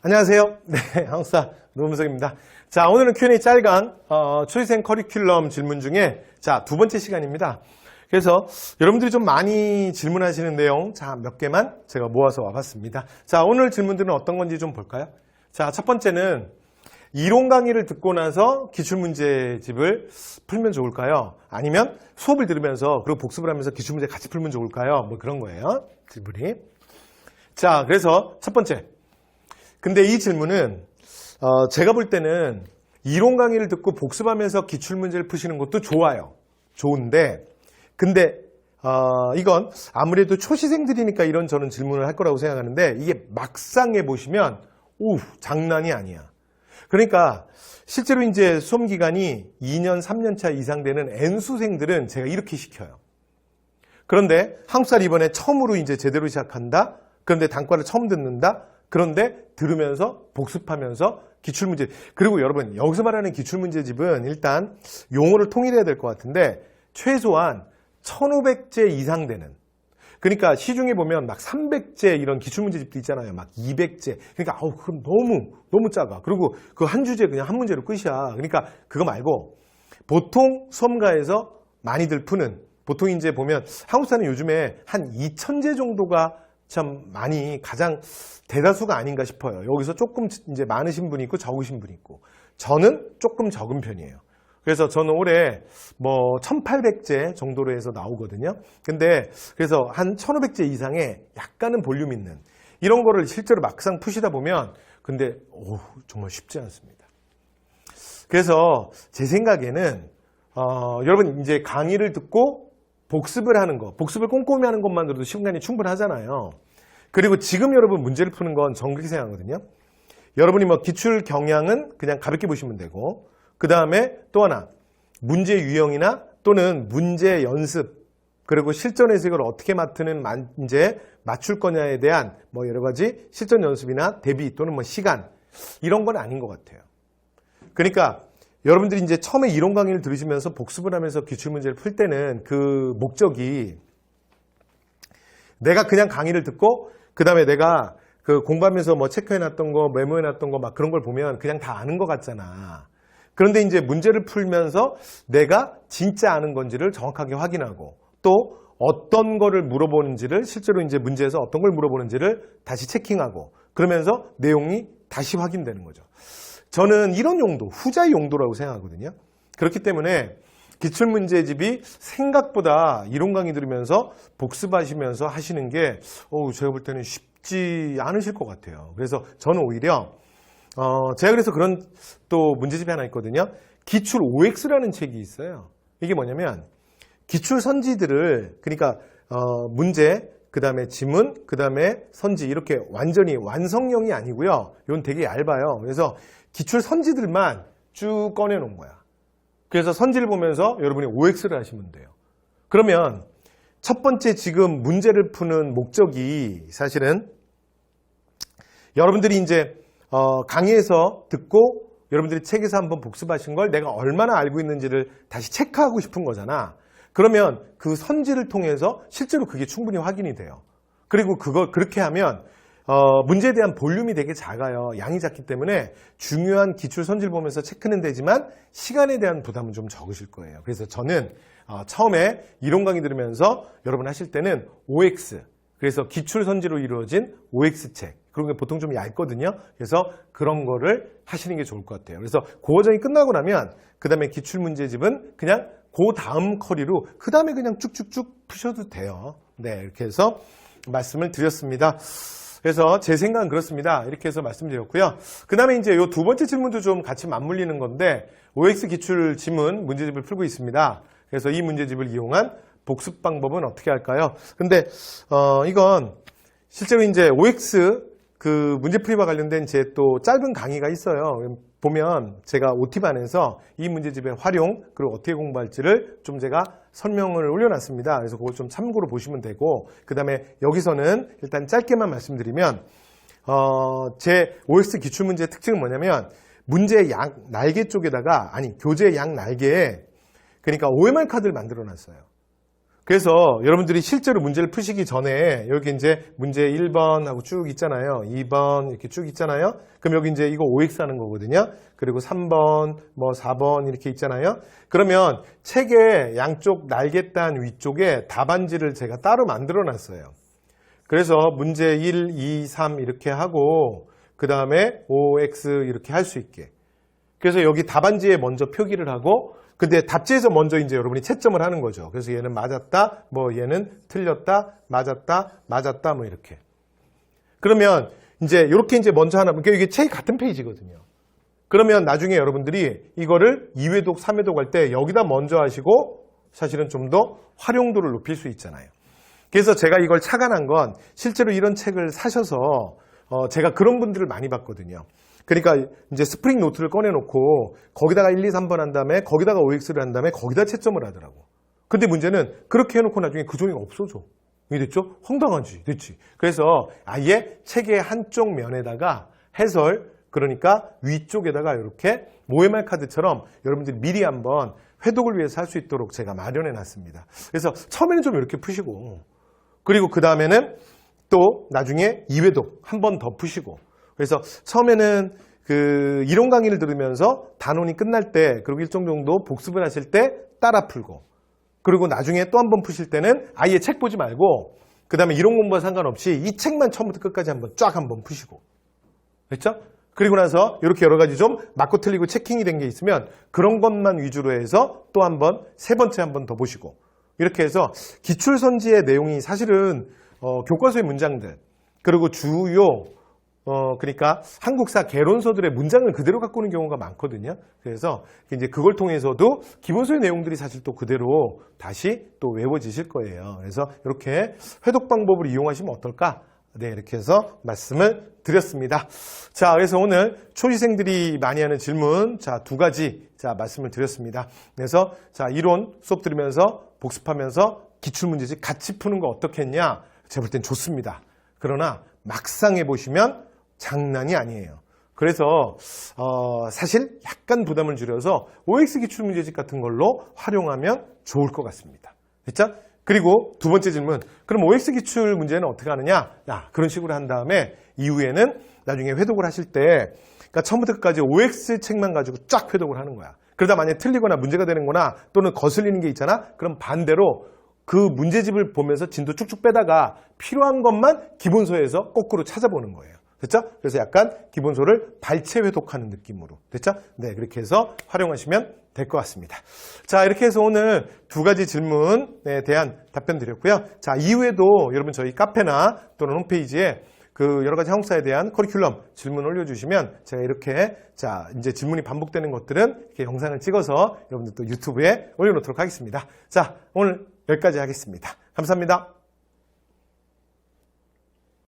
안녕하세요. 네, 한국사 노문석입니다. 자, 오늘은 Q&A 짤강 초시생 커리큘럼 질문 중에 두 번째 시간입니다. 그래서 여러분들이 좀 많이 질문하시는 내용 몇 개만 제가 모아서 와봤습니다. 자, 오늘 질문들은 어떤 건지 좀 볼까요? 자, 첫 번째는 이론 강의를 듣고 나서 기출문제집을 풀면 좋을까요? 아니면 수업을 들으면서 그리고 복습을 하면서 기출문제 같이 풀면 좋을까요? 뭐 그런 거예요. 질문이. 자, 그래서 첫 번째. 근데 이 질문은 제가 볼 때는 이론 강의를 듣고 복습하면서 기출문제를 푸시는 것도 좋아요. 좋은데 근데 이건 아무래도 초시생들이니까 이런 저는 질문을 할 거라고 생각하는데 이게 막상 해보시면 장난이 아니야. 그러니까 실제로 이제 수험 기간이 2년, 3년 차 이상 되는 N수생들은 제가 이렇게 시켜요. 그런데 한국사를 이번에 처음으로 이제 제대로 시작한다? 그런데 단과를 처음 듣는다? 그런데 들으면서 복습하면서 기출문제, 그리고 여러분 여기서 말하는 기출문제집은 일단 용어를 통일해야 될 것 같은데 최소한 1500제 이상 되는, 그러니까 시중에 보면 막 300제 이런 기출문제집도 있잖아요. 막 200제. 그러니까 그럼 너무 작아. 그리고 그 한 주제 그냥 한 문제로 끝이야. 그러니까 그거 말고 보통 수험가에서 많이들 푸는, 보통 이제 보면 한국사는 요즘에 한 2000제 정도가 참 많이 가장 대다수가 아닌가 싶어요. 여기서 조금 이제 많으신 분이 있고 적으신 분이 있고, 저는 조금 적은 편이에요. 그래서 저는 올해 1800제 정도로 해서 나오거든요. 근데 그래서 한 1500제 이상의 약간은 볼륨 있는 이런 거를 실제로 막상 푸시다 보면 근데 정말 쉽지 않습니다. 그래서 제 생각에는 여러분 이제 강의를 듣고 복습을 하는 거, 복습을 꼼꼼히 하는 것만으로도 시간이 충분하잖아요. 그리고 지금 여러분 문제를 푸는 건 저는 그렇게 생각하거든요. 여러분이 기출 경향은 그냥 가볍게 보시면 되고, 그 다음에 또 하나 문제 유형이나 또는 문제 연습, 그리고 실전 해석을 어떻게 이제 맞출 거냐에 대한 여러 가지 실전 연습이나 대비 또는 시간, 이런 건 아닌 것 같아요. 그러니까 여러분들이 이제 처음에 이론 강의를 들으시면서 복습을 하면서 기출문제를 풀 때는 그 목적이 내가 그냥 강의를 듣고 그 다음에 내가 그 공부하면서 체크해놨던 거, 메모해놨던 거 그런 걸 보면 그냥 다 아는 것 같잖아. 그런데 이제 문제를 풀면서 내가 진짜 아는 건지를 정확하게 확인하고 또 어떤 거를 물어보는지를 실제로 이제 문제에서 어떤 걸 물어보는지를 다시 체킹하고 그러면서 내용이 다시 확인되는 거죠. 저는 이런 용도, 후자의 용도라고 생각하거든요. 그렇기 때문에 기출문제집이 생각보다 이론 강의 들으면서 복습하시면서 하시는 게 제가 볼 때는 쉽지 않으실 것 같아요. 그래서 저는 오히려 제가 그래서 그런 또 문제집이 하나 있거든요. 기출 OX라는 책이 있어요. 이게 뭐냐면 기출 선지들을, 그러니까 문제, 그 다음에 지문, 그 다음에 선지, 이렇게 완전히 완성형이 아니고요. 이건 되게 얇아요. 그래서 기출 선지들만 쭉 꺼내놓은 거야. 그래서 선지를 보면서 여러분이 OX를 하시면 돼요. 그러면 첫 번째 지금 문제를 푸는 목적이 사실은 여러분들이 이제 강의에서 듣고 여러분들이 책에서 한번 복습하신 걸 내가 얼마나 알고 있는지를 다시 체크하고 싶은 거잖아. 그러면 그 선지를 통해서 실제로 그게 충분히 확인이 돼요. 그리고 그렇게 하면 문제에 대한 볼륨이 되게 작아요. 양이 작기 때문에 중요한 기출 선지를 보면서 체크는 되지만 시간에 대한 부담은 좀 적으실 거예요. 그래서 저는 처음에 이론 강의 들으면서 여러분 하실 때는 OX, 그래서 기출 선지로 이루어진 OX 책, 그런 게 보통 좀 얇거든요. 그래서 그런 거를 하시는 게 좋을 것 같아요. 그래서 그 과정이 끝나고 나면 그 다음에 기출 문제집은 그냥 그 다음 커리로 그 다음에 그냥 쭉쭉쭉 푸셔도 돼요. 네, 이렇게 해서 말씀을 드렸습니다. 그래서 제 생각은 그렇습니다. 이렇게 해서 말씀드렸고요. 그 다음에 이제 이 두 번째 질문도 좀 같이 맞물리는 건데, OX 기출 지문 문제집을 풀고 있습니다. 그래서 이 문제집을 이용한 복습 방법은 어떻게 할까요? 근데 이건 실제로 이제 OX 그 문제풀이와 관련된 제 또 짧은 강의가 있어요. 보면 제가 OT반에서 이 문제집의 활용, 그리고 어떻게 공부할지를 좀 제가 설명을 올려놨습니다. 그래서 그걸 좀 참고로 보시면 되고, 그 다음에 여기서는 일단 짧게만 말씀드리면 제 OX 기출문제의 특징은 뭐냐면 문제의 양 날개 쪽에다가, 교재의 양 날개에 그러니까 OMR 카드를 만들어 놨어요. 그래서 여러분들이 실제로 문제를 푸시기 전에 여기 이제 문제 1번 하고 쭉 있잖아요. 2번 이렇게 쭉 있잖아요. 그럼 여기 이제 이거 OX 하는 거거든요. 그리고 3번, 뭐 4번 이렇게 있잖아요. 그러면 책의 양쪽 날개단 위쪽에 답안지를 제가 따로 만들어 놨어요. 그래서 문제 1, 2, 3 이렇게 하고 그 다음에 OX 이렇게 할 수 있게. 그래서 여기 답안지에 먼저 표기를 하고 근데 답지에서 먼저 이제 여러분이 채점을 하는 거죠. 그래서 얘는 맞았다, 뭐 얘는 틀렸다, 맞았다, 뭐 이렇게. 그러면 이제 이렇게 이제 먼저 하나, 그러니까 이게 책이 같은 페이지거든요. 그러면 나중에 여러분들이 이거를 2회독, 3회독 할 때 여기다 먼저 하시고 사실은 좀 더 활용도를 높일 수 있잖아요. 그래서 제가 이걸 착안한 건 실제로 이런 책을 사셔서 제가 그런 분들을 많이 봤거든요. 그러니까 이제 스프링 노트를 꺼내놓고 거기다가 1, 2, 3번 한 다음에 거기다가 OX를 한 다음에 거기다 채점을 하더라고. 근데 문제는 그렇게 해놓고 나중에 그 종이가 없어져. 이게 됐죠? 황당하지. 됐지. 그래서 아예 책의 한쪽 면에다가 해설, 그러니까 위쪽에다가 이렇게 OMR 카드처럼 여러분들이 미리 한번 회독을 위해서 할 수 있도록 제가 마련해 놨습니다. 그래서 처음에는 좀 이렇게 푸시고 그리고 그 다음에는 또 나중에 2회독 한 번 더 푸시고 그래서 처음에는 그 이론 강의를 들으면서 단원이 끝날 때 그리고 일정 정도 복습을 하실 때 따라 풀고 그리고 나중에 또 한 번 푸실 때는 아예 책 보지 말고 그 다음에 이론 공부와 상관없이 이 책만 처음부터 끝까지 한번 쫙 한번 푸시고 그렇죠? 그리고 나서 이렇게 여러 가지 좀 맞고 틀리고 체킹이 된 게 있으면 그런 것만 위주로 해서 또 한 번, 세 번째 한 번 더 보시고 이렇게 해서 기출선지의 내용이 사실은 교과서의 문장들 그리고 주요 그러니까 한국사 개론서들의 문장을 그대로 갖고 오는 경우가 많거든요. 그래서 이제 그걸 통해서도 기본서의 내용들이 사실 또 그대로 다시 또 외워지실 거예요. 그래서 이렇게 회독 방법을 이용하시면 어떨까? 네, 이렇게 해서 말씀을 드렸습니다. 자, 그래서 오늘 초시생들이 많이 하는 질문, 자, 2가지, 자, 말씀을 드렸습니다. 그래서, 자, 이론 수업 들으면서 복습하면서 기출문제집 같이 푸는 거 어떻겠냐? 제가 볼 땐 좋습니다. 그러나 막상 해보시면 장난이 아니에요. 그래서, 사실 약간 부담을 줄여서 OX 기출문제집 같은 걸로 활용하면 좋을 것 같습니다. 됐죠? 그리고 두 번째 질문, 그럼 OX 기출 문제는 어떻게 하느냐? 야, 그런 식으로 한 다음에 이후에는 나중에 회독을 하실 때 그러니까 처음부터 끝까지 OX 책만 가지고 쫙 회독을 하는 거야. 그러다 만약에 틀리거나 문제가 되는 거나 또는 거슬리는 게 있잖아? 그럼 반대로 그 문제집을 보면서 진도 쭉쭉 빼다가 필요한 것만 기본서에서 거꾸로 찾아보는 거예요. 됐죠? 그래서 약간 기본서를 발췌 회독하는 느낌으로. 됐죠? 네, 그렇게 해서 활용하시면 될 것 같습니다. 자, 이렇게 해서 오늘 2가지 질문에 대한 답변 드렸고요. 자, 이후에도 여러분 저희 카페나 또는 홈페이지에 그 여러 가지 한국사에 대한 커리큘럼 질문 올려주시면 제가 이렇게 자, 이제 질문이 반복되는 것들은 이렇게 영상을 찍어서 여러분들 또 유튜브에 올려놓도록 하겠습니다. 자, 오늘 여기까지 하겠습니다. 감사합니다.